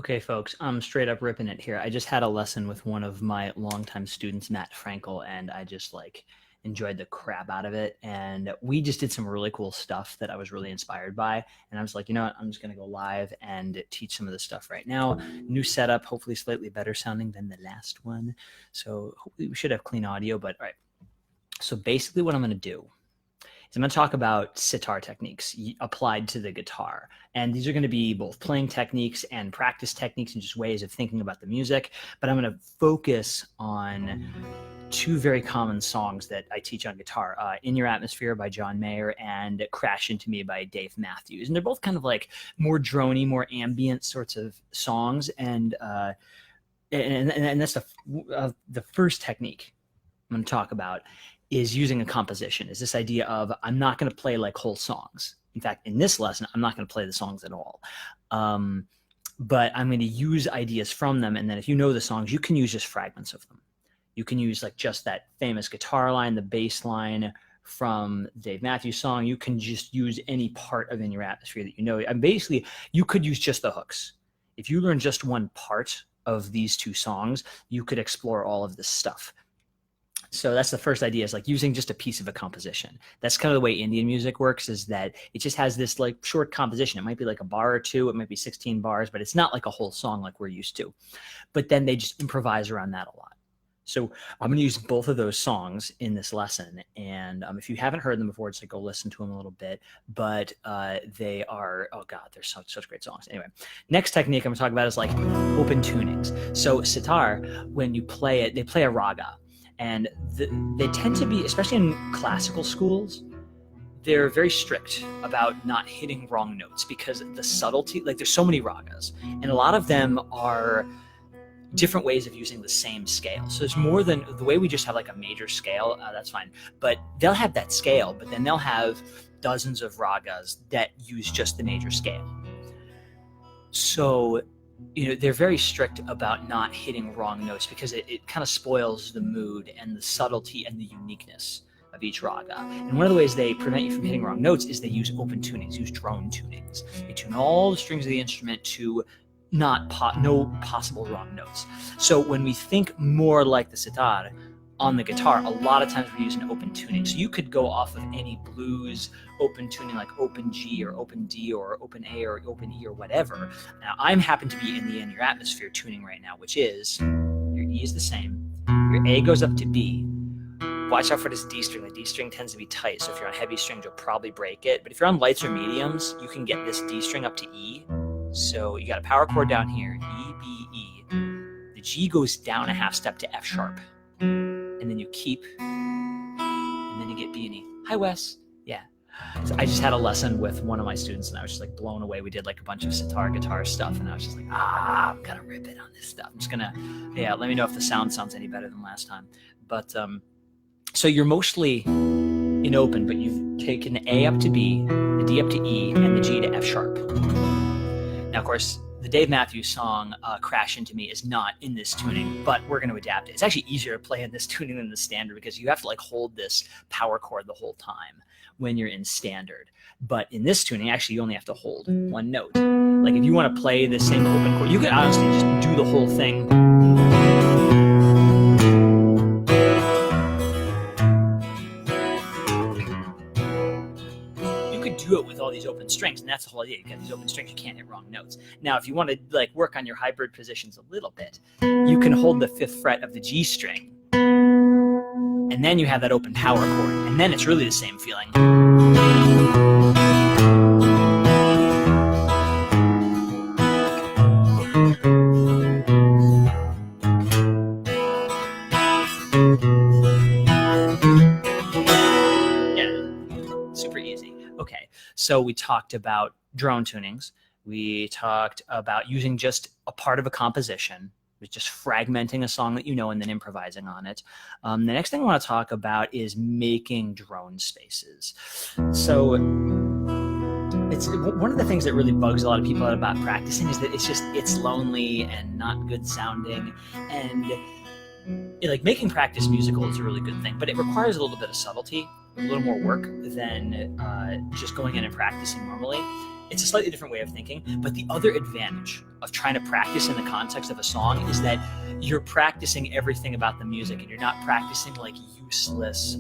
Okay, folks, I'm straight up ripping it here. I just had a lesson with one of my longtime students, Matt Frankel, and I just enjoyed the crap out of it. And we just did some really cool stuff that I was really inspired by. And I was like, you know what? I'm just going to go live and teach some of this stuff right now. New setup, hopefully slightly better sounding than the last one. So hopefully we should have clean audio, but all right. So basically what I'm going to do is I'm going to talk about sitar techniques applied to the guitar. And these are going to be both playing techniques and practice techniques and just ways of thinking about the music. But I'm going to focus on two very common songs that I teach on guitar, In Your Atmosphere by John Mayer and Crash Into Me by Dave Matthews. And they're both kind of like more droney, more ambient sorts of songs. And that's the first technique I'm going to talk about is using a composition, is this idea of I'm not going to play like whole songs. In fact, in this lesson, I'm not going to play the songs at all. But I'm going to use ideas from them. And then if you know the songs, you can use just fragments of them. You can use like just that famous guitar line, the bass line from Dave Matthews song. You can just use any part of In Your Atmosphere that you know. And basically, you could use just the hooks. If you learn just one part of these two songs, you could explore all of this stuff. So that's the first idea, is like using just a piece of a composition. That's kind of the way Indian music works, is that it just has this like short composition. It might be like a bar or two, it might be 16 bars, but it's not like a whole song like we're used to. But then they just improvise around that a lot. So I'm going to use both of those songs in this lesson. And if you haven't heard them before, just like go listen to them a little bit. But they are, oh God, they're such great songs. Anyway, next technique I'm going to talk about is like open tunings. So sitar, when you play it, they play a raga. And they tend to be, especially in classical schools, they're very strict about not hitting wrong notes because the subtlety, like there's so many ragas, and a lot of them are different ways of using the same scale. So there's more than the way we just have like a major scale, that's fine. But they'll have that scale, but then they'll have dozens of ragas that use just the major scale. So they're very strict about not hitting wrong notes because it kind of spoils the mood and the subtlety and the uniqueness of each raga. And one of the ways they prevent you from hitting wrong notes is they use open tunings, use drone tunings. They tune all the strings of the instrument to no possible wrong notes. So when we think more like the sitar on the guitar, a lot of times we're using open tuning. So you could go off of any blues open tuning like open G or open D or open A or open E or whatever. Now I'm happen to be in the In Your Atmosphere tuning right now, which is your E is the same, your A goes up to B. Watch out for this D string. The D string tends to be tight, so if you're on heavy strings, you'll probably break it. But if you're on lights or mediums, you can get this D string up to E. So you got a power chord down here, E, B, E. The G goes down a half step to F sharp. And then you keep, and then you get B and E. Hi, Wes. Yeah. So I just had a lesson with one of my students, and I was just like blown away. We did like a bunch of sitar guitar stuff, and I was just like, I'm gonna rip it on this stuff. I'm just gonna, let me know if the sound sounds any better than last time. But so you're mostly in open, but you've taken the A up to B, the D up to E, and the G to F sharp. Now, of course, the Dave Matthews song, Crash Into Me, is not in this tuning, but we're going to adapt it. It's actually easier to play in this tuning than the standard because you have to like hold this power chord the whole time when you're in standard. But in this tuning, actually, you only have to hold one note. Like if you want to play the same open chord, you could honestly just do the whole thing. Do it with all these open strings, and that's the whole idea. You got these open strings, you can't hit wrong notes. Now if you want to like work on your hybrid positions a little bit, you can hold the 5th fret of the G string, and then you have that open power chord, and then it's really the same feeling. Okay, so we talked about drone tunings. We talked about using just a part of a composition, just fragmenting a song that you know and then improvising on it. The next thing I want to talk about is making drone spaces. So it's one of the things that really bugs a lot of people out about practicing is that it's lonely and not good sounding, and like making practice musical is a really good thing, but it requires a little bit of subtlety, a little more work than just going in and practicing normally. it's a slightly different way of thinking. But the other advantage of trying to practice in the context of a song is that you're practicing everything about the music, and you're not practicing like useless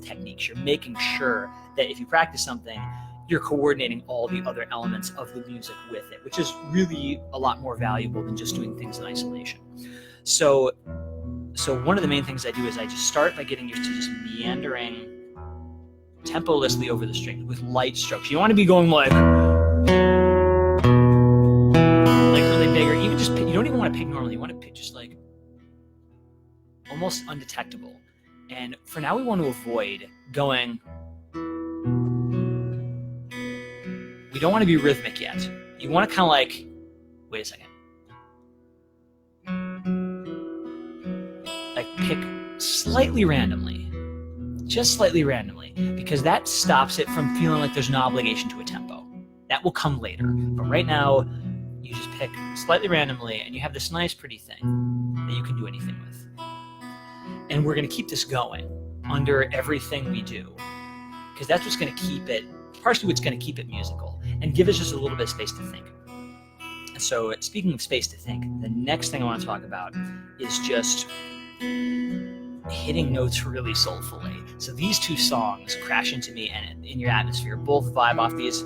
techniques. You're making sure that if you practice something, you're coordinating all the other elements of the music with it, which is really a lot more valuable than just doing things in isolation. So one of the main things I do is I just start by getting used to just meandering tempo-lessly over the string with light strokes. You want to be going like really big, or even just, you don't even want to pick normally. You want to pick just like almost undetectable. And for now, we want to avoid going, we don't want to be rhythmic yet. You want to kind of like, wait a second. Like pick slightly randomly, just slightly randomly, because that stops it from feeling like there's an obligation to a tempo. That will come later. But right now, you just pick slightly randomly, and you have this nice, pretty thing that you can do anything with. And we're going to keep this going under everything we do, because that's what's going to keep it, partially what's going to keep it musical, and give us just a little bit of space to think. And so, speaking of space to think, the next thing I want to talk about is just hitting notes really soulfully. So these two songs, Crash Into Me and In Your Atmosphere, both vibe off these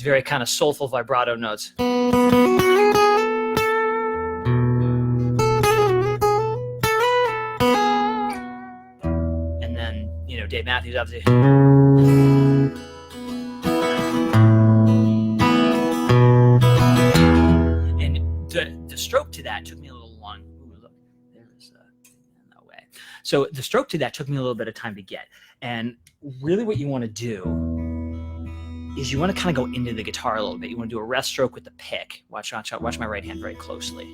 very kind of soulful vibrato notes. And then, Dave Matthews obviously. And the stroke to that took me a little long. Ooh, look, there's no way. So the stroke to that took me a little bit of time to get. And really what you want to do is you want to kind of go into the guitar a little bit. You want to do a rest stroke with the pick. Watch my right hand very closely.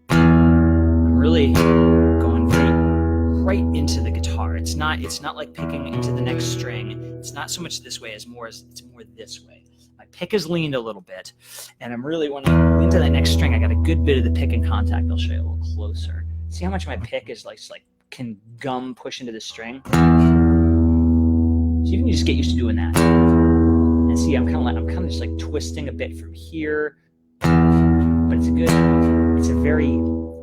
I'm really going right into the guitar. It's not like picking into the next string. It's not so much this way it's more this way. My pick is leaned a little bit, and I'm really want to into that next string. I got a good bit of the pick in contact. I'll show you a little closer. See how much my pick is like can gum push into the string. So you can just get used to doing that. And see, I'm kind of just like twisting a bit from here, but it's a very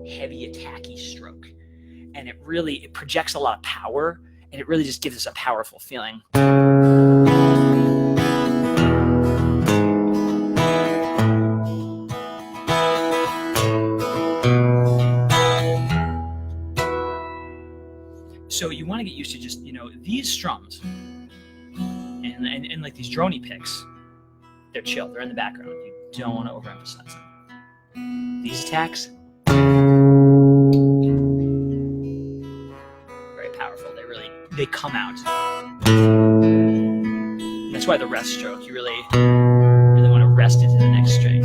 heavy, attacky stroke, and it projects a lot of power, and it really just gives us a powerful feeling. So you want to get used to just, these strums and like these droney picks, they're chill, they're in the background. You don't want to overemphasize them. These attacks, very powerful. They come out. And that's why the rest stroke, you really want to rest into the next string.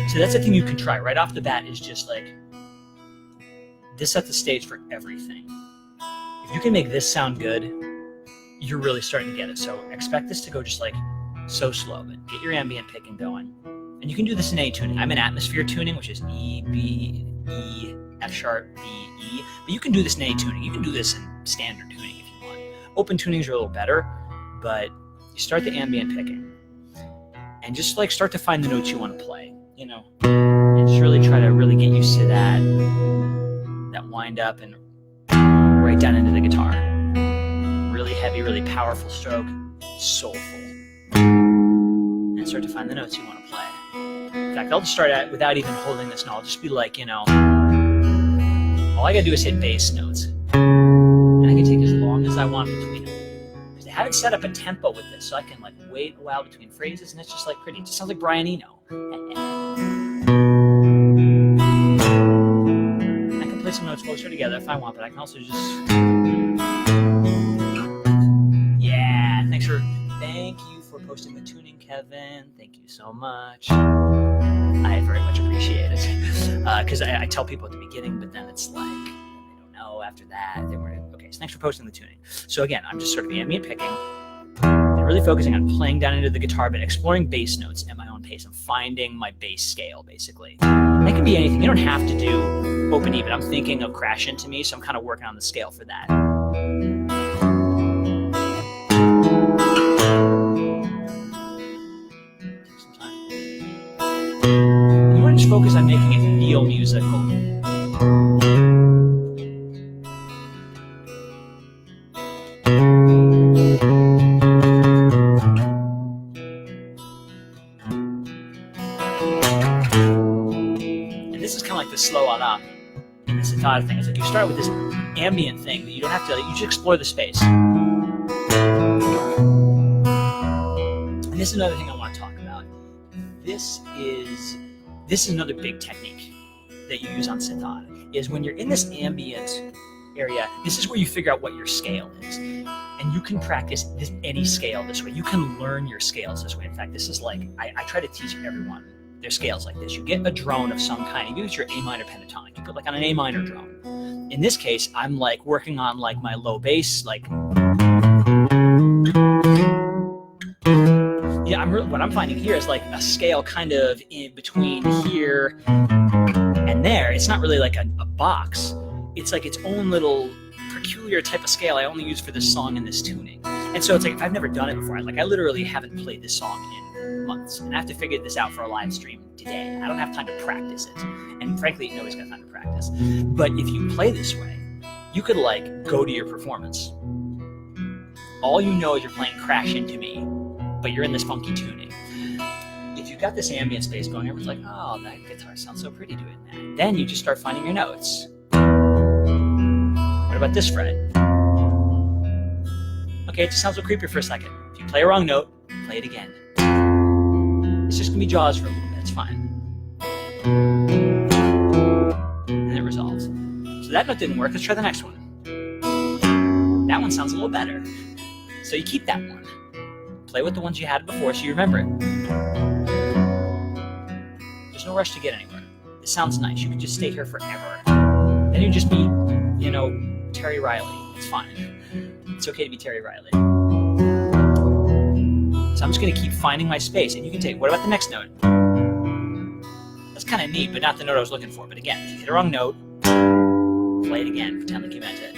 So that's the thing you can try right off the bat, is just like, this sets the stage for everything. If you can make this sound good, you're really starting to get it. So expect this to go just like so slow, but get your ambient picking going. And you can do this in A tuning. I'm in atmosphere tuning, which is E, B, E, F sharp, B, E. But you can do this in A tuning. You can do this in standard tuning if you want. Open tunings are a little better, but you start the ambient picking and just like start to find the notes you want to play, and just really try to really get used to that wind up and right down into the guitar. Really heavy, really powerful stroke, soulful. And start to find the notes you want to play. In fact, I'll just start out without even holding this note. I'll just be like, all I gotta do is hit bass notes. And I can take as long as I want between them. Because I haven't set up a tempo with this, so I can like wait a while between phrases, and it's just like pretty. It just sounds like Brian Eno. I can play some notes closer together if I want, but I can also just... Yeah, thank you for posting the tuning, Kevin. Thank you so much. I very much appreciate it. Because I tell people at the beginning, but then it's like, they don't know after that. They weren't. Okay, so thanks for posting the tuning. So again, I'm just sort of ambient picking and really focusing on playing down into the guitar, but exploring bass notes at my own pace. I'm finding my bass scale, basically. And that can be anything. You don't have to do open E, but I'm thinking of Crash Into Me, so I'm kind of working on the scale for that. focus on making it feel musical. And this is kind of like the slow on up in the sitar thing. It's like you start with this ambient thing that you don't have to, you just explore the space. And this is another thing I want to talk about. This is another big technique that you use on sitar, is when you're in this ambient area, this is where you figure out what your scale is. And you can practice any scale this way. You can learn your scales this way. In fact, this is like, I try to teach everyone their scales like this. You get a drone of some kind. You use your A minor pentatonic. You put like on an A minor drone. In this case, I'm like working on like my low bass, like, yeah, what I'm finding here is like a scale kind of in between here and there. It's not really like a box. It's like its own little peculiar type of scale I only use for this song and this tuning. And so it's like, if I've never done it before, I literally haven't played this song in months, and I have to figure this out for a live stream today. I don't have time to practice it. And frankly, nobody's got time to practice. But if you play this way, you could like go to your performance. All you know is you're playing Crash Into Me, but you're in this funky tuning. If you've got this ambient space going, everyone's like, oh, that guitar sounds so pretty doing that. Then you just start finding your notes. What about this fret? Okay, it just sounds a little creepy for a second. If you play a wrong note, play it again. It's just gonna be jaws for a little bit, it's fine. And it resolves. So that note didn't work, let's try the next one. That one sounds a little better. So you keep that one. Play with the ones you had before so you remember it. There's no rush to get anywhere. It sounds nice, you can just stay here forever. Then you just be, Terry Riley. It's fine. It's okay to be Terry Riley. So I'm just going to keep finding my space. And you can take, what about the next note? That's kind of neat, but not the note I was looking for. But again, if you hit a wrong note, play it again. Pretend like you meant it.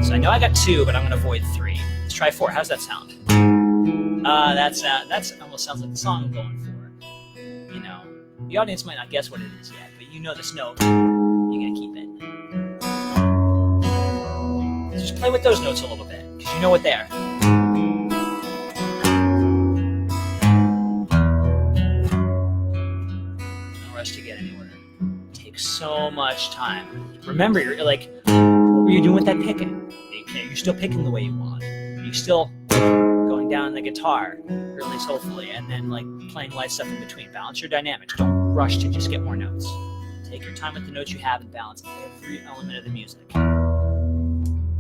So I know I got 2, but I'm going to avoid 3. Let's try 4. How's that sound? That almost sounds like the song I'm going for. The audience might not guess what it is yet, but you know this note. You're going to keep it. Just play with those notes a little bit, because you know what they are. No rush to get anywhere. It takes so much time. Remember, you're like, what were you doing with that picking? You're still picking the way you want. You're still going down on the guitar really soulfully, and then like playing light stuff in between. Balance your dynamics. Don't rush to just get more notes. Take your time with the notes you have and balance every element of the music.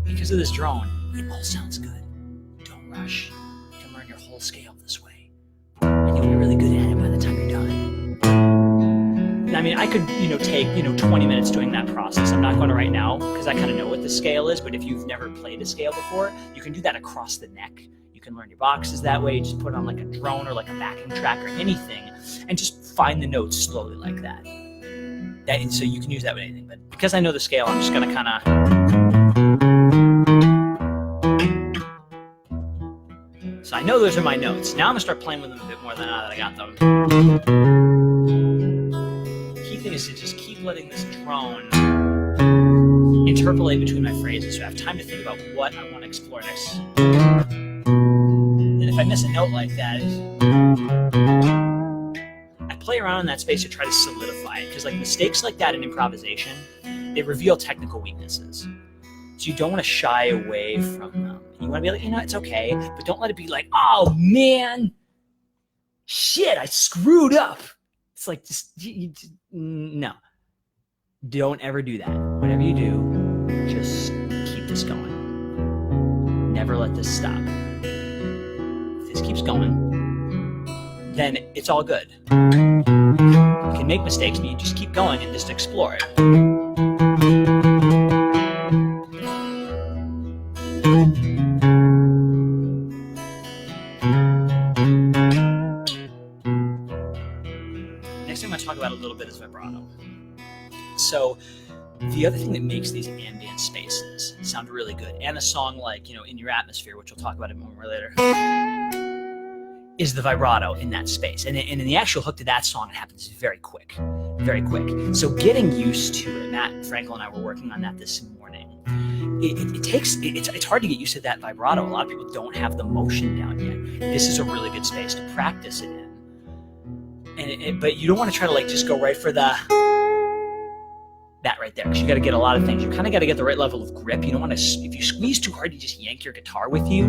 Because of this drone, it all sounds good. Don't rush. You can learn your whole scale this way. And you'll be really good at it by the time you're done. I mean, I could, take, 20 minutes doing that process. I'm not going to right now, because I kind of know what the scale is, but if you've never played a scale before, you can do that across the neck. You can learn your boxes that way. You just put on like a drone or like a backing track or anything, and just find the notes slowly like that. So you can use that with anything, but because I know the scale, I'm just going to kind of... So I know those are my notes. Now I'm going to start playing with them a bit more now that I got them. The key thing is to just keep letting this drone interpolate between my phrases so I have time to think about what I want to explore next. And if I miss a note like that, I play around in that space to try to solidify it, because like mistakes like that in improvisation, they reveal technical weaknesses. So you don't want to shy away from them. You want to be like, it's okay, but don't let it be like, oh man, shit, I screwed up. It's like, no. Don't ever do that. Whatever you do, just keep this going. Never let this stop. If this keeps going, then it's all good. You can make mistakes, but you just keep going and just explore it. Next thing I'm going to talk about a little bit is vibrato. So the other thing that makes these ambient spaces sound really good, and a song like, In Your Atmosphere, which we'll talk about a moment later, is the vibrato in that space. And in the actual hook to that song, it happens very quick, very quick. So getting used to it, Matt Frankel and I were working on that this morning. It's hard to get used to that vibrato. A lot of people don't have the motion down yet. This is a really good space to practice it in. But you don't want to try to like just go right for that right there, because you got to get a lot of things. You kind of got to get the right level of grip. You don't want to, if you squeeze too hard, you just yank your guitar with you.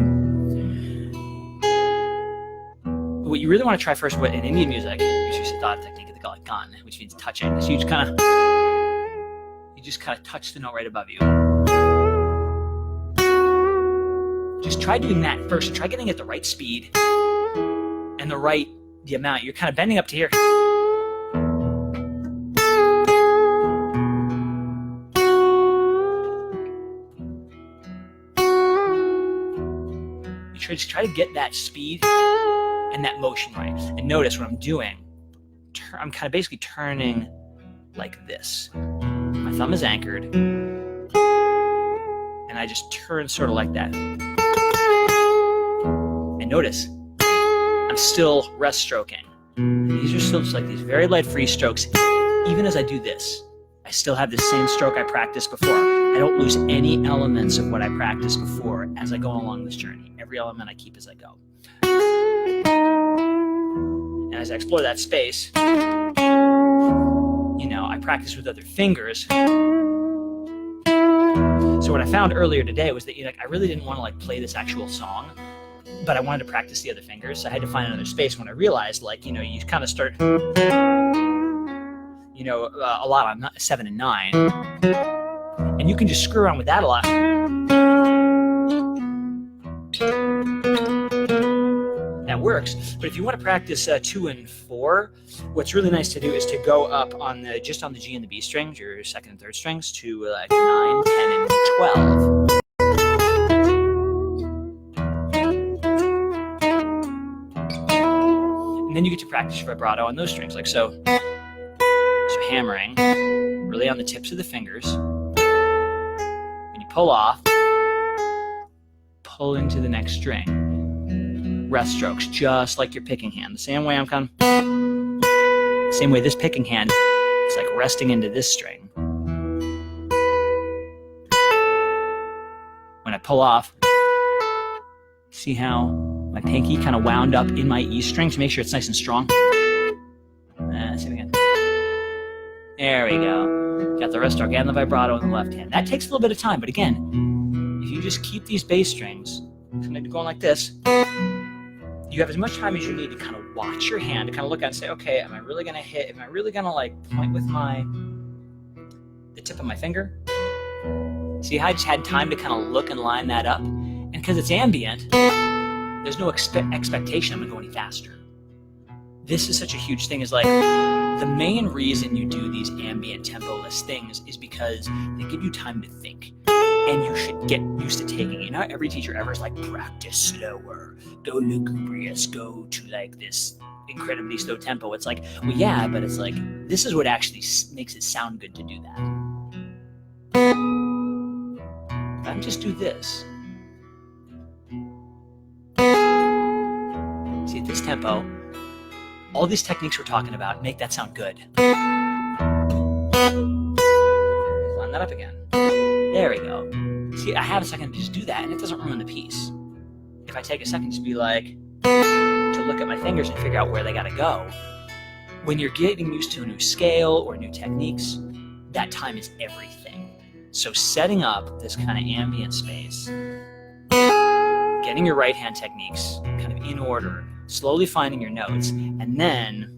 What you really want to try first, in Indian music, is use Sitar technique, they call it gan, which means touching. So you just kind of touch the note right above you. Just try doing that first. Try getting it the right speed and the amount. You're kind of bending up to here. Just try to get that speed and that motion right. And notice what I'm doing. I'm kind of basically turning like this. My thumb is anchored. And I just turn sort of like that. And notice, I'm still rest stroking. These are still just like these very light free strokes. Even as I do this, I still have the same stroke I practiced before. I don't lose any elements of what I practiced before as I go along this journey. Every element I keep as I go. And as I explore that space, I practice with other fingers. So what I found earlier today was that I really didn't want to like play this actual song, but I wanted to practice the other fingers. So I had to find another space when I realized you kind of start a lot on 7 and 9, and you can just screw around with that a lot. That works. But if you want to practice 2 and 4, what's really nice to do is to go up on the G and the B strings, your second and third strings, to 9, 10, and 12. And then you get to practice your vibrato on those strings, like so. So hammering, really on the tips of the fingers. When you pull off, pull into the next string. Rest strokes, just like your picking hand. The same way same way this picking hand is like resting into this string. When I pull off, see how my pinky kind of wound up in my E string to make sure it's nice and strong? See it again. There we go. Got the rest stroke and the vibrato in the left hand. That takes a little bit of time, but again, if you just keep these bass strings kind of going like this, you have as much time as you need to kind of watch your hand, to kind of look at and say, okay, am I really going to hit? Am I really going to like point with the tip of my finger? See how I just had time to kind of look and line that up? And because it's ambient, there's no expectation I'm going to go any faster. This is such a huge thing, is like the main reason you do these ambient tempo-less things is because they give you time to think. And you should get used to taking it. Not every teacher ever is like, practice slower, go lugubrious, go to like this incredibly slow tempo. It's like, well, yeah, but it's like, this is what actually makes it sound good to do that. If I just do this. See, at this tempo, all these techniques we're talking about make that sound good. Line that up again. There we go. See, I have a second to just do that, and it doesn't ruin the piece. If I take a second to be like, to look at my fingers and figure out where they gotta go, when you're getting used to a new scale or new techniques, that time is everything. So setting up this kind of ambient space, getting your right hand techniques kind of in order, slowly finding your notes, and then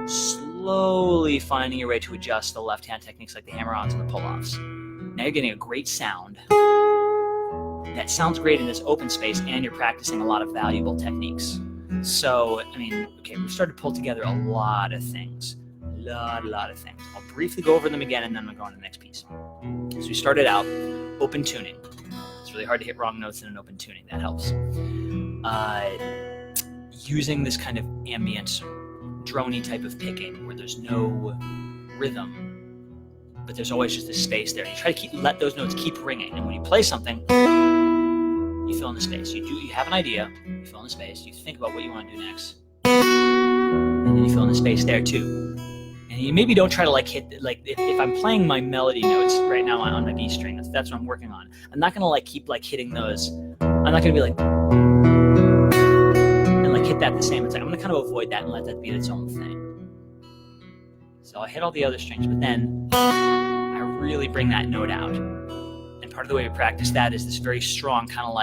slowly finding your way to adjust the left hand techniques like the hammer-ons and the pull-offs. Now you're getting a great sound. That sounds great in this open space, and you're practicing a lot of valuable techniques. So, okay, we've started to pull together a lot of things. A lot of things. I'll briefly go over them again, and then we'll go on to the next piece. So we started out open tuning. It's really hard to hit wrong notes in an open tuning. That helps. Using this kind of ambient, droney type of picking where there's no rhythm, but there's always just this space there. You try to let those notes keep ringing, and when you play something, you fill in the space. You have an idea, you fill in the space, you think about what you want to do next, and then you fill in the space there too. And you maybe don't try to hit, if I'm playing my melody notes right now on my B string, that's what I'm working on. I'm not gonna keep hitting those. I'm not gonna be and hit that the same. I'm gonna kind of avoid that and let that be its own thing. So I'll hit all the other strings, but then I really bring that note out. And part of the way we practice that is this very strong kind of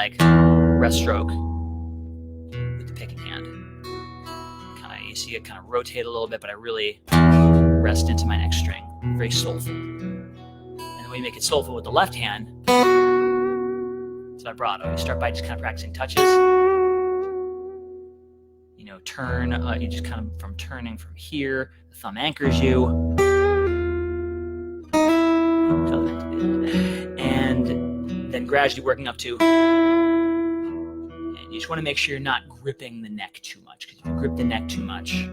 rest stroke with the picking hand. You see it kind of rotate a little bit, but I really rest into my next string. Very soulful. And the way you make it soulful with the left hand, it's vibrato. You start by just kind of practicing touches. Turn, you just kind of from turning from here, the thumb anchors you. And then gradually working up to, and you just want to make sure you're not gripping the neck too much, because if you grip the neck too much,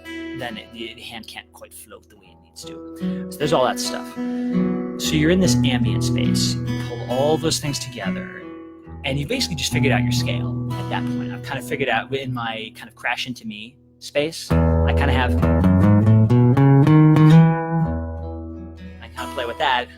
then the hand can't quite float the way it needs to. So there's all that stuff. So you're in this ambient space, you pull all those things together, and you basically just figured out your scale at that point. I've kind of figured out in my kind of crash into me space, I kind of play with that.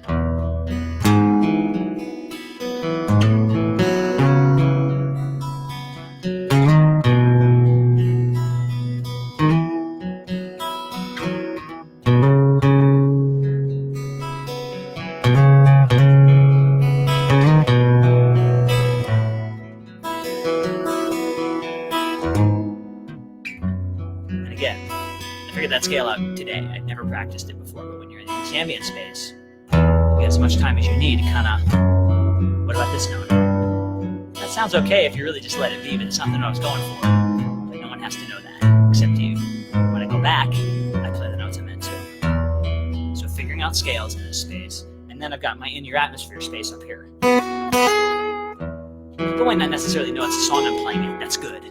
That scale out today. I'd never practiced it before, but when you're in this ambient space, you get as much time as you need to kind of, what about this note? That sounds okay if you really just let it be, but it's not the note I was going for. But no one has to know that, except you. When I go back, I play the notes I'm into. So figuring out scales in this space, and then I've got my in your atmosphere space up here. People might not necessarily know it's the song I'm playing in. That's good.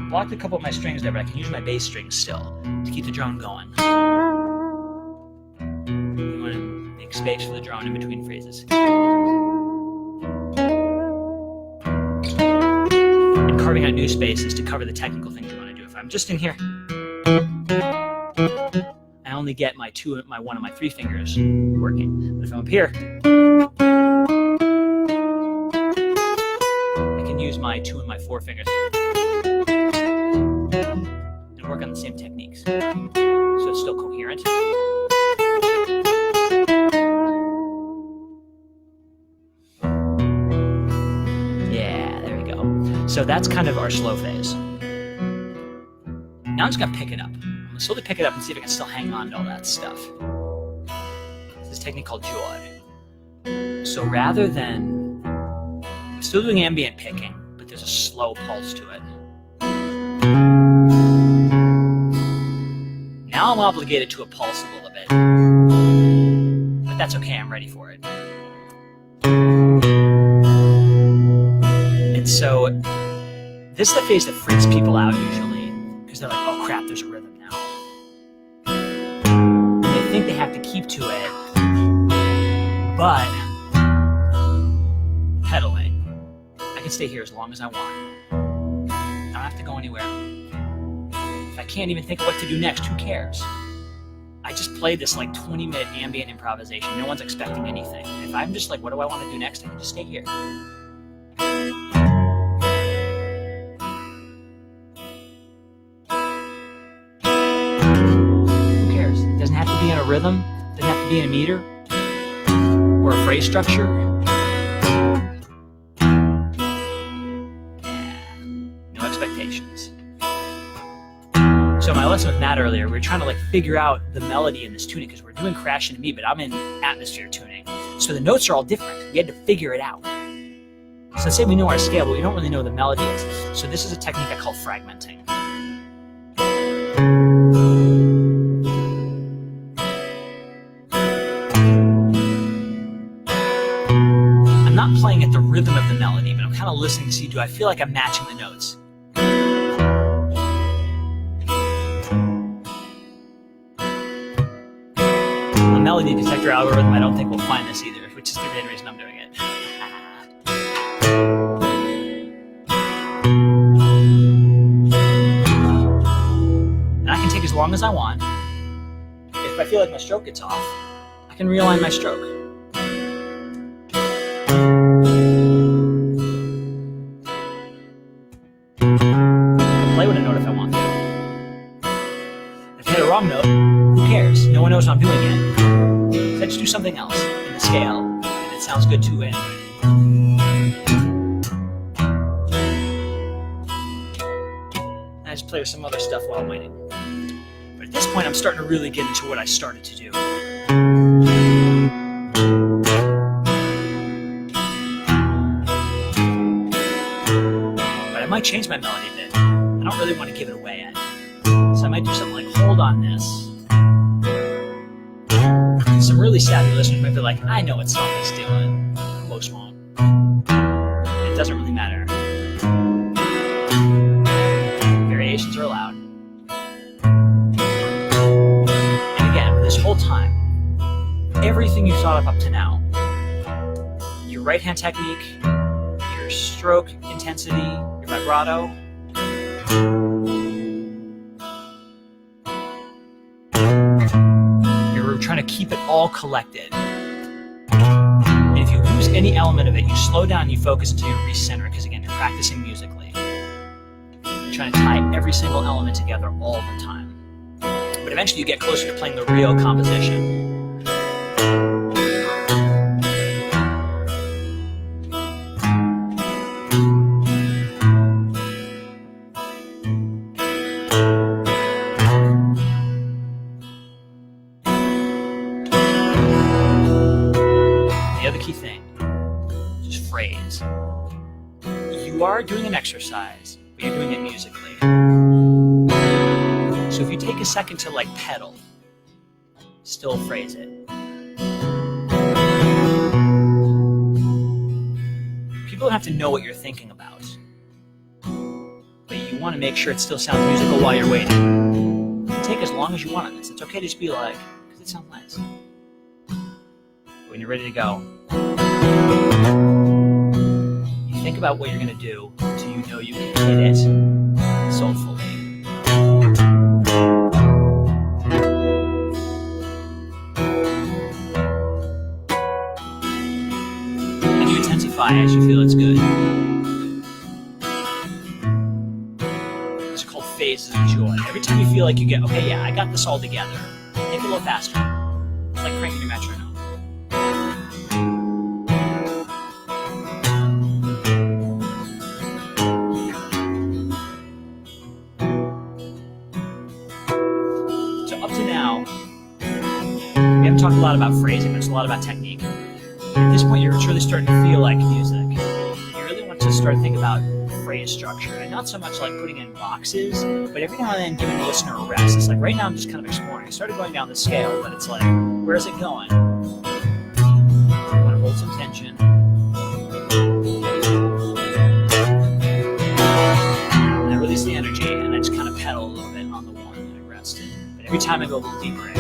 Blocked a couple of my strings there, but I can use my bass strings still to keep the drone going. You want to make space for the drone in between phrases. And carving out new spaces to cover the technical things you want to do. If I'm just in here, I only get my one of my three fingers working. But if I'm up here, I can use my 2 and my 4 fingers and work on the same techniques. So it's still coherent. Yeah, there we go. So that's kind of our slow phase. Now I'm just gonna pick it up. I'm gonna slowly pick it up and see if I can still hang on to all that stuff. This is a technique called jaw. So rather than, I'm still doing ambient picking, but there's a slow pulse to it. Now I'm obligated to a pulse a little bit, but that's okay, I'm ready for it. And so this is the phase that freaks people out usually, because they're like, oh crap, there's a rhythm now. And they think they have to keep to it, but pedaling, I can stay here as long as I want. I don't have to go anywhere. If I can't even think of what to do next, who cares? I just play this 20-minute ambient improvisation. No one's expecting anything. If I'm just what do I want to do next, I can just stay here. Who cares? It doesn't have to be in a rhythm. It doesn't have to be in a meter or a phrase structure. Yeah. No expectations. So my lesson with Matt earlier, we were trying to figure out the melody in this tuning because we're doing crash into me, but I'm in atmosphere tuning. So the notes are all different. We had to figure it out. So let's say we know our scale, but we don't really know the melody is. So this is a technique I call fragmenting. I'm not playing at the rhythm of the melody, but I'm kind of listening to see, do I feel like I'm matching the notes? The melody detector algorithm, I don't think will find this either, which is the main reason I'm doing it. And I can take as long as I want. If I feel like my stroke gets off, I can realign my stroke. I can play with a note if I want to. If I hit a wrong note, who cares? No one knows what I'm doing yet. So I just do something else in the scale, and it sounds good too anyway. I just play with some other stuff while I'm waiting. But at this point, I'm starting to really get into what I started to do. But I might change my melody a bit. I don't really want to give it away yet. So I might do something like hold on this. Some really savvy listeners might be like, I know what song he's doing. Most won't. It doesn't really matter. Variations are allowed. And again, this whole time, everything you thought of up to now, your right hand technique, your stroke intensity, your vibrato, you're trying to keep it all collected. And if you lose any element of it, you slow down and you focus until you recenter it, because again, you're practicing musically. You're trying to tie every single element together all the time. But eventually you get closer to playing the real composition. The other key thing, just phrase. You are doing an exercise, but you're doing it musically. So if you take a second to like pedal, still phrase it. People don't have to know what you're thinking about, but you want to make sure it still sounds musical while you're waiting. Take as long as you want on this. It's okay to just be like, because it sounds nice. When you're ready to go, you think about what you're going to do until you know you can hit it soulfully. And you intensify as you feel it's good. These are called phases of joy. Every time you feel like you get, okay, yeah, I got this all together, make it a little faster. It's like cranking your metronome. We haven't talked a lot about phrasing, but it's a lot about technique. At this point, you're really starting to feel like music. You really want to start thinking about phrase structure, and not so much like putting in boxes, but every now and then giving the listener a rest. It's like right now I'm just kind of exploring. I started going down the scale, but it's like, where is it going? I want to hold some tension. And I release the energy, and I just kind of pedal a little bit on the one and I rest it. But every time I go a little deeper in.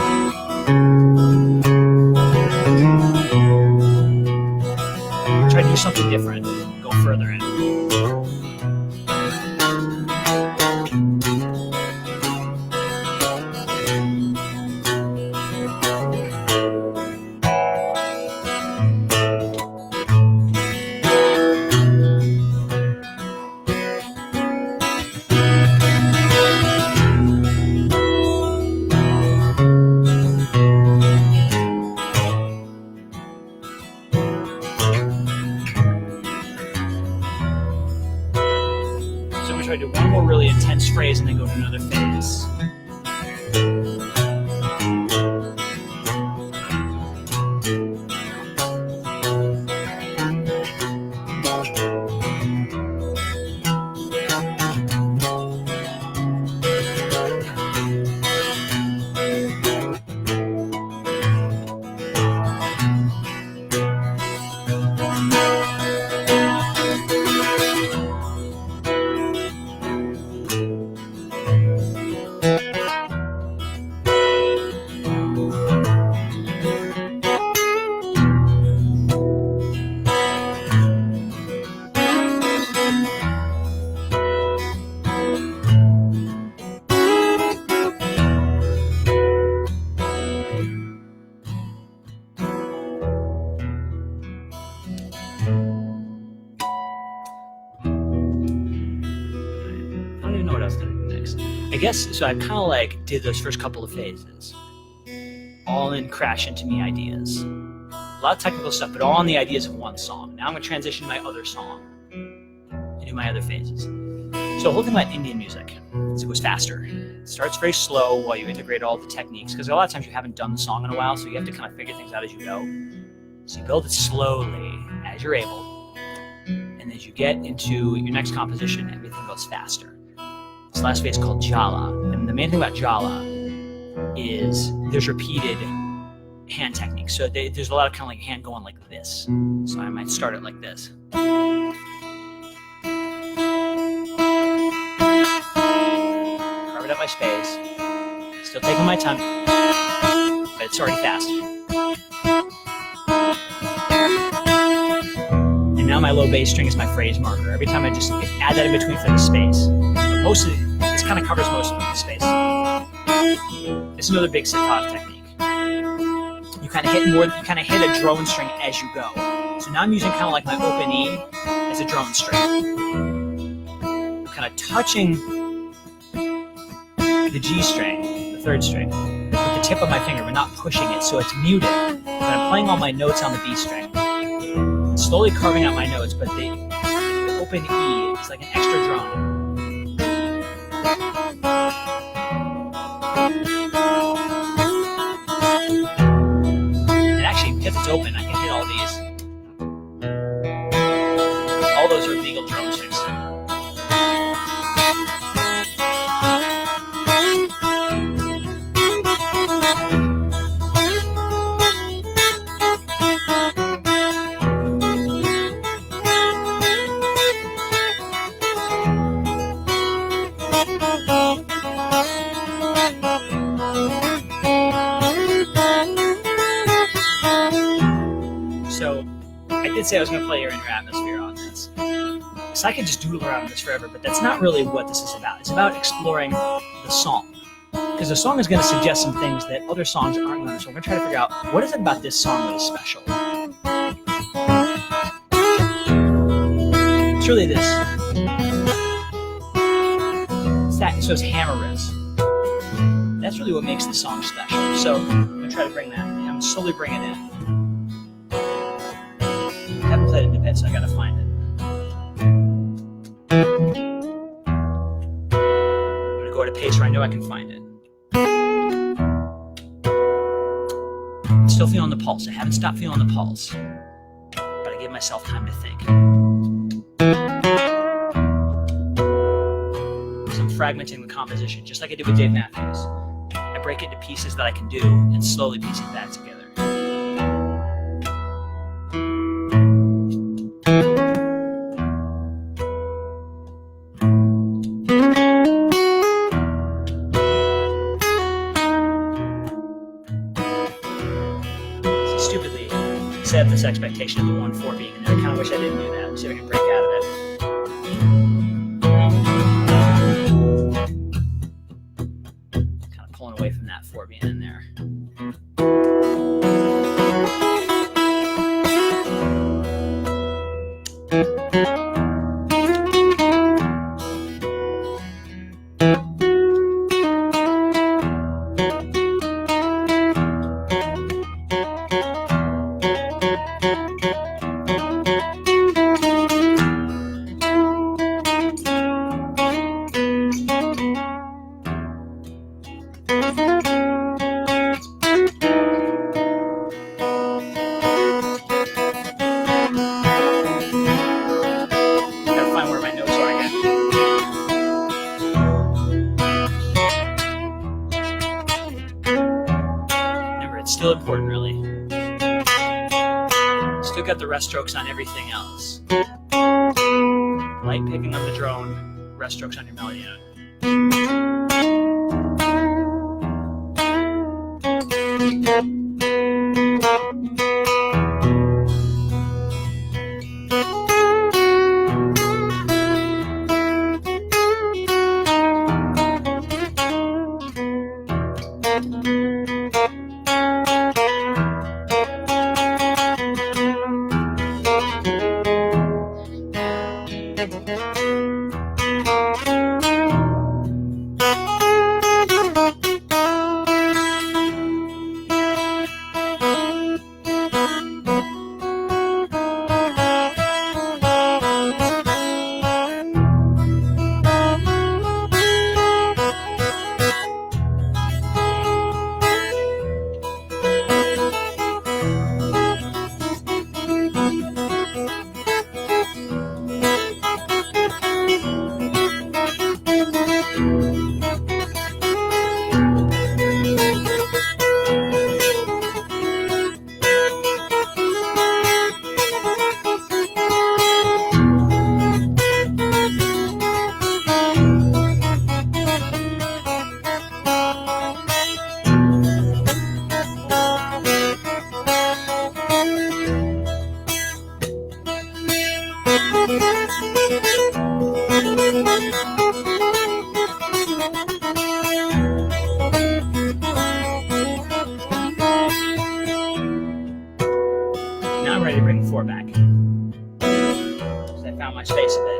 Try to do something different, go further in. So I kind of like did those first couple of phases, all in crash into me ideas. A lot of technical stuff, but all on the ideas of one song. Now I'm going to transition to my other song and do my other phases. So the whole thing about Indian music is it goes faster. It starts very slow while you integrate all the techniques, because a lot of times you haven't done the song in a while, so you have to kind of figure things out as you go. So you build it slowly as you're able, and as you get into your next composition, everything goes faster. This last phase is called Jala, and the main thing about Jala is there's repeated hand techniques. So there's a lot of kind of like hand going like this. So I might start it like this. Carve it up my space. Still taking my time, but it's already fast. And now my low bass string is my phrase marker. Every time I just add that in between for the space. But mostly, this kind of covers most of the space. It's another big sitar technique. You kind of hit a drone string as you go. So now I'm using kind of like my open E as a drone string. I'm kind of touching the G string, the third string, with the tip of my finger, but not pushing it, so it's muted. But I'm playing all my notes on the B string. Slowly carving out my notes, but the open E is like an extra drone. If it's open, I can hit all these. All those are legal drumsticks. So I did say I was going to play your inner atmosphere on this. So I could just doodle around this forever, but that's not really what this is about. It's about exploring the song. Because the song is going to suggest some things that other songs aren't going to. So I'm going to try to figure out, what is it about this song that is special? It's really this. So it's hammer riffs. That's really what makes the song special. So I'm going to try to bring that. I'm going to slowly bring it in. I haven't played it in a bit, so I gotta find it. I'm gonna go at a pace where I know I can find it. I'm still feeling the pulse. I haven't stopped feeling the pulse, but I give myself time to think. So I'm fragmenting the composition, just like I did with Dave Matthews. I break it into pieces that I can do and slowly piece it back together. Stupidly set up this expectation of the 1/4 being in there. I kind of wish I didn't do that. See if I can break out of it. Kind of pulling away from that 4 being in there. Still important, really. Still got the rest strokes on everything else. Light picking up the drone, rest strokes on your melody note. 4 back. So I found my space a bit.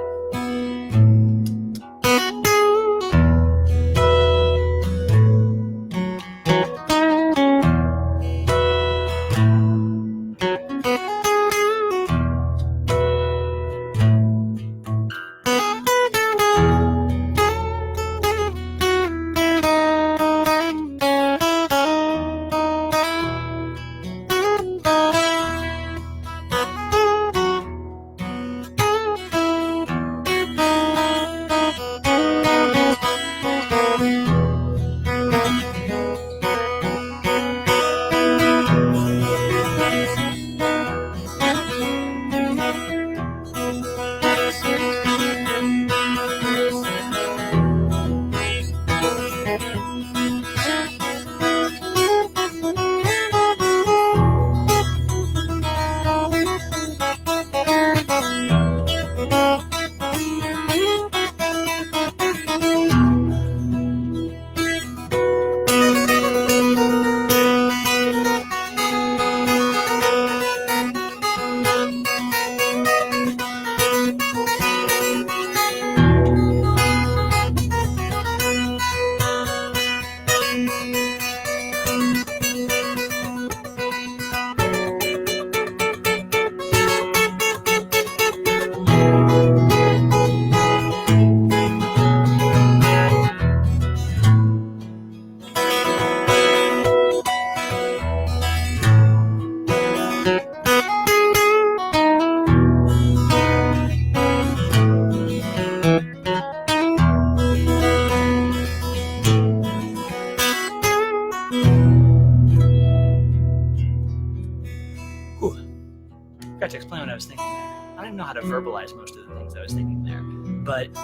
Got to explain what I was thinking there. I don't even know how to verbalize most of the things I was thinking there, but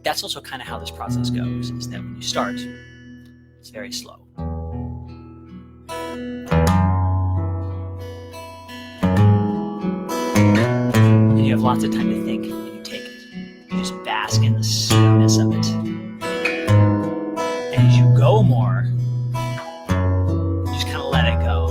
that's also kind of how this process goes, is that when you start, it's very slow. And you have lots of time to think, and you take it. You just bask in the slowness of it. And as you go more, you just kind of let it go.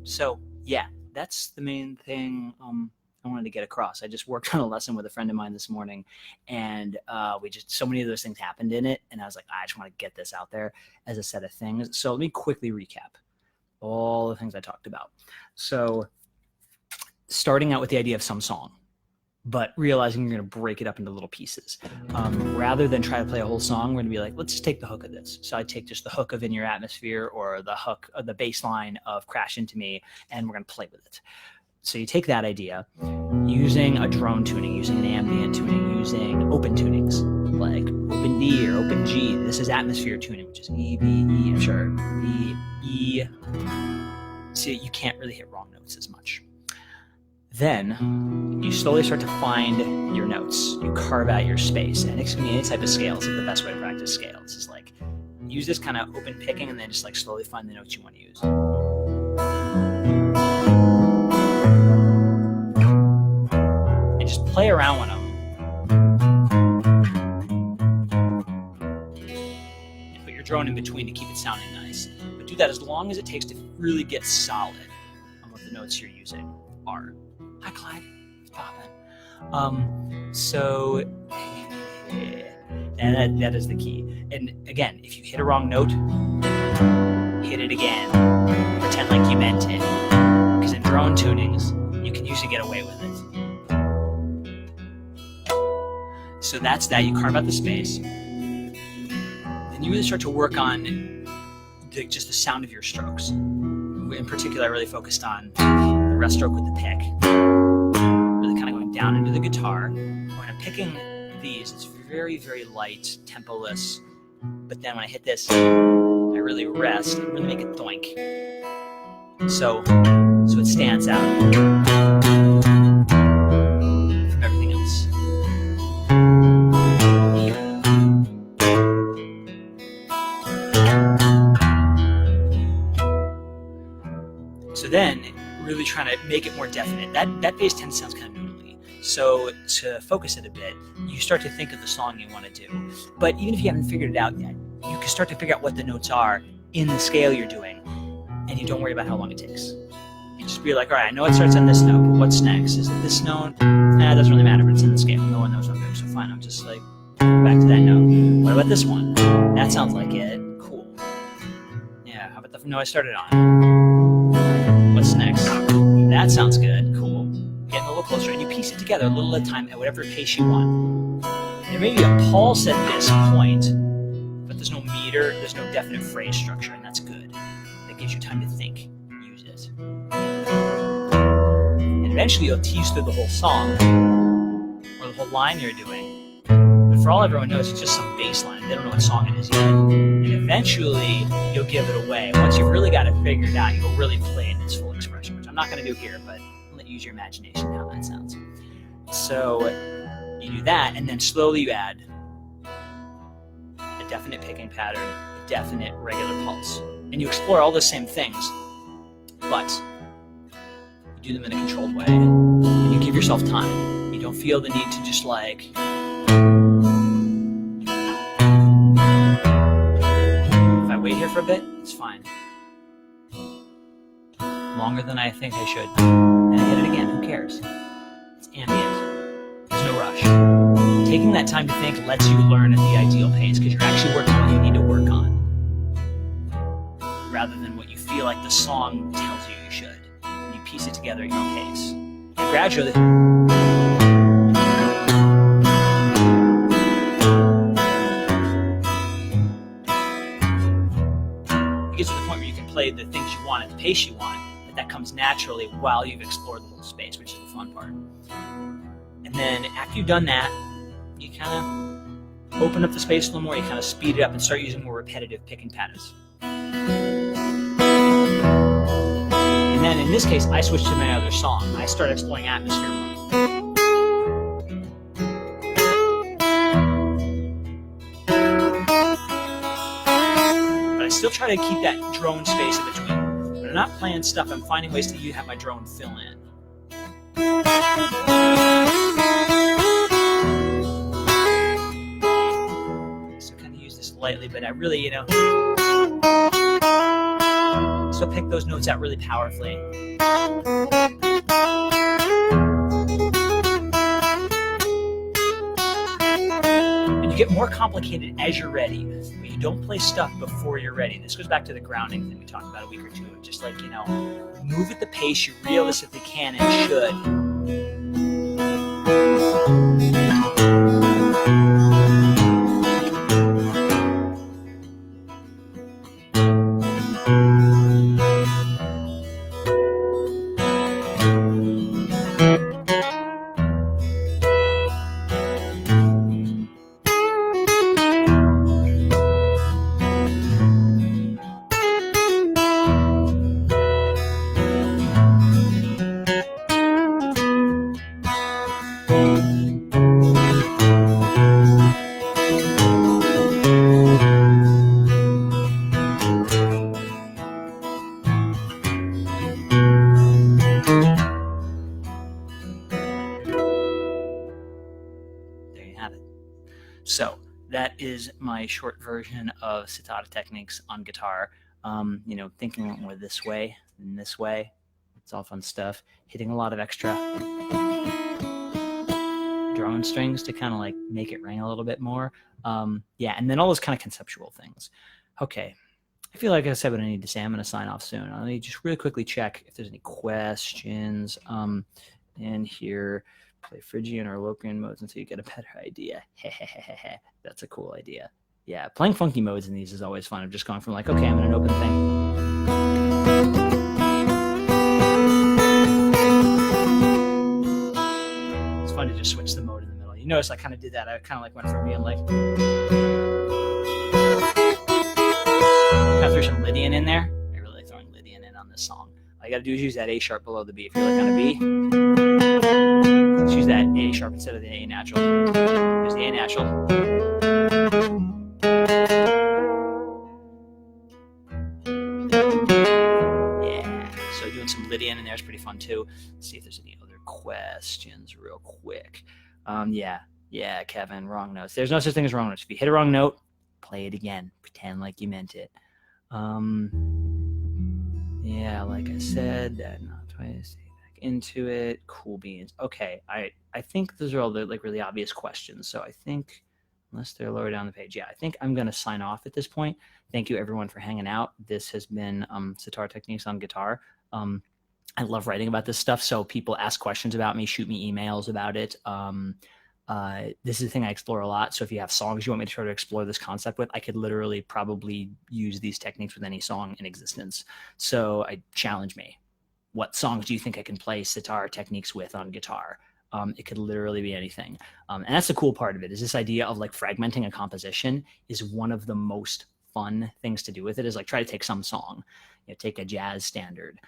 So yeah, that's the main thing I wanted to get across. I just worked on a lesson with a friend of mine this morning, and so many of those things happened in it, and I was like, I just want to get this out there as a set of things. So let me quickly recap all the things I talked about. So starting out with the idea of some song, but realizing you're going to break it up into little pieces. Rather than try to play a whole song, we're going to be like, let's just take the hook of this. So I take just the hook of In Your Atmosphere, or the hook of the bass line of Crash Into Me, and we're going to play with it. So you take that idea, using a drone tuning, using an ambient tuning, using open tunings, like open D or open G. This is atmosphere tuning, which is E, B, E, I'm sure, B, E. So you can't really hit wrong notes as much. Then you slowly start to find your notes. You carve out your space, and it can be any type of scales. Like the best way to practice scales is like use this kind of open picking, and then just like slowly find the notes you want to use. And just play around with them. And put your drone in between to keep it sounding nice. But do that as long as it takes to really get solid on what the notes you're using are. Hi, Clyde. It's popping. And that is the key. And again, if you hit a wrong note, hit it again. Pretend like you meant it. Because in drone tunings, you can usually get away with it. So that's that. You carve out the space. Then you really start to work on just the sound of your strokes. In particular, I really focused on the rest stroke with the pick. Really kind of going down into the guitar. When I'm picking these, it's very, very light, tempo-less. But then when I hit this, I really rest and really make it doink. So it stands out from everything else. So then, really trying to make it more definite. That bass 10 sounds kind of noodly. So to focus it a bit, you start to think of the song you want to do. But even if you haven't figured it out yet, you can start to figure out what the notes are in the scale you're doing, and you don't worry about how long it takes. You just be like, all right, I know it starts on this note, but what's next? Is it this note? It doesn't really matter, but it's in the scale. No one knows what I'm doing, so fine. I'm just like, back to that note. What about this one? That sounds like it. Cool. Yeah, how about the note I started on? What's next? That sounds good. Cool. Getting a little closer, and you piece it together a little at a time at whatever pace you want. There may be a pulse at this point, but there's no meter, there's no definite phrase structure, and that's good. That gives you time to think. Use it. And eventually you'll tease through the whole song, or the whole line you're doing. But for all everyone knows, it's just some bass line. They don't know what song it is yet. And eventually you'll give it away. Once you've really got it figured out, you'll really play it in its full expression, which I'm not going to do here, but I'll let you use your imagination how that sounds. So you do that, and then slowly you add a definite picking pattern, a definite regular pulse. And you explore all the same things, but you do them in a controlled way, and you give yourself time. You don't feel the need to just like, if I wait here for a bit, it's fine. Longer than I think I should. And I hit it again, who cares? It's ambient. There's no rush. Taking that time to think lets you learn at the ideal pace, because you're actually working on what you need to work on, rather than what you feel like the song tells you you should. And you piece it together at your own pace. And gradually, it gets to the point where you can play the things you want at the pace you want, but that comes naturally while you've explored the whole space, which is the fun part. And then after you've done that, you kind of open up the space a little more, you kind of speed it up and start using more repetitive picking patterns. And then in this case, I switched to my other song. I started exploring atmosphere more. But I still try to keep that drone space in between. When I'm not playing stuff, I'm finding ways to have my drone fill in. So kind of use this lightly, but I really, so pick those notes out really powerfully. And you get more complicated as you're ready, but you don't play stuff before you're ready. This goes back to the grounding thing we talked about a week or two. Just like, move at the pace you realistically can and should. So that is my short version of Sitar techniques on guitar. Thinking more this way than this way. It's all fun stuff. Hitting a lot of extra drone strings to kind of like make it ring a little bit more. And then all those kind of conceptual things. Okay. I feel like I said what I need to say. I'm going to sign off soon. Let me just really quickly check if there's any questions. And here, play Phrygian or Locrian modes until you get a better idea. That's a cool idea. Yeah, playing funky modes in these is always fun. I'm just going from like, okay, I'm in an open thing. It's fun to just switch the mode in the middle. You notice I kind of did that. I kind of like went from being like, kind of threw some Lydian in there. I really like throwing Lydian in on this song. All you got to do is use that A sharp below the B. If you're like on a B, let's use that A sharp instead of the A natural. Use the A natural. Yeah. So doing doing some Lydian in there is pretty fun too. Let's see if there's any other questions real quick. Yeah, Kevin, wrong notes. There's no such thing as wrong notes. If you hit a wrong note, play it again. Pretend like you meant it. Yeah, like I said, not twice. Back into it. Cool beans. Okay, I think those are all the like really obvious questions. So I think, unless they're lower down the page, yeah, I think I'm gonna sign off at this point. Thank you everyone for hanging out. This has been Sitar Techniques on Guitar. I love writing about this stuff. So people ask questions about me, shoot me emails about it. This is a thing I explore a lot. So if you have songs you want me to try to explore this concept with, I could literally probably use these techniques with any song in existence. So I challenge me. What songs do you think I can play sitar techniques with on guitar? It could literally be anything. And that's the cool part of it, is this idea of like fragmenting a composition is one of the most fun things to do with it, is like try to take some song, take a jazz standard,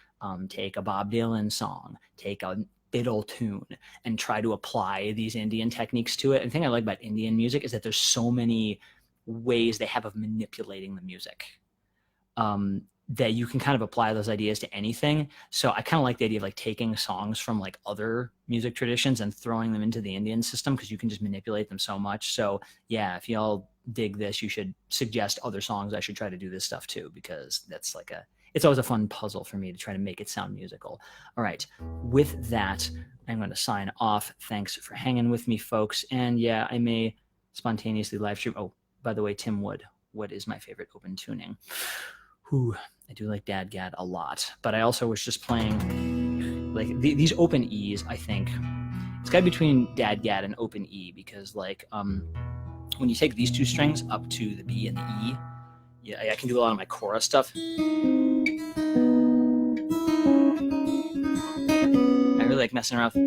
take a Bob Dylan song, take a fiddle tune, and try to apply these Indian techniques to it. And the thing I like about Indian music is that there's so many ways they have of manipulating the music, that you can kind of apply those ideas to anything. So I kind of like the idea of like taking songs from like other music traditions and throwing them into the Indian system, because you can just manipulate them so much. So yeah, if y'all dig this, you should suggest other songs I should try to do this stuff too, because that's like it's always a fun puzzle for me to try to make it sound musical. All right, with that, I'm going to sign off. Thanks for hanging with me, folks. And yeah, I may spontaneously live stream. Oh, by the way, Tim Wood, what is my favorite open tuning? Whew, I do like Dad Gad a lot, but I also was just playing like these open E's. I think it's got to be between Dad Gad and open E, because like when you take these two strings up to the B and the E, yeah, I can do a lot of my chorus stuff. I really like messing around with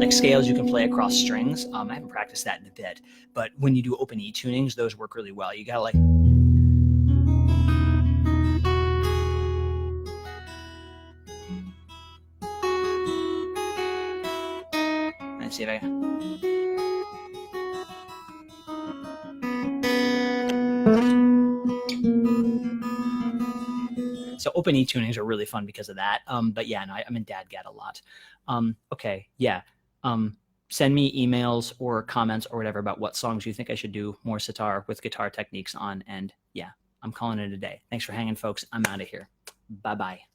like scales you can play across strings. I haven't practiced that in a bit, but when you do open E tunings, those work really well. You gotta like. Let's see if I can. So open E tunings are really fun because of that. But yeah, no, I'm in Dad Gad a lot. Okay, yeah. Send me emails or comments or whatever about what songs you think I should do more sitar with guitar techniques on. And yeah, I'm calling it a day. Thanks for hanging, folks. I'm out of here. Bye-bye.